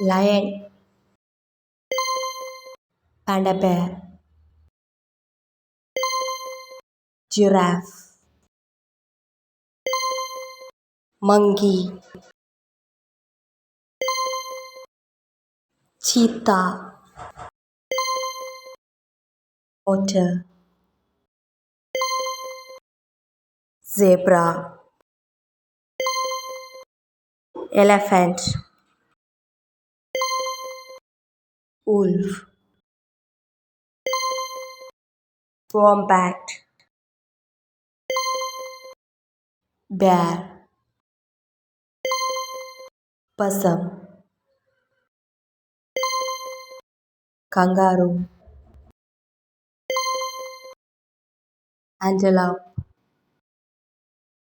lion, panda bear, giraffe, monkey, cheetah, otter, zebra, elephant, wolf, wombat, bear, possum, kangaroo, antelope,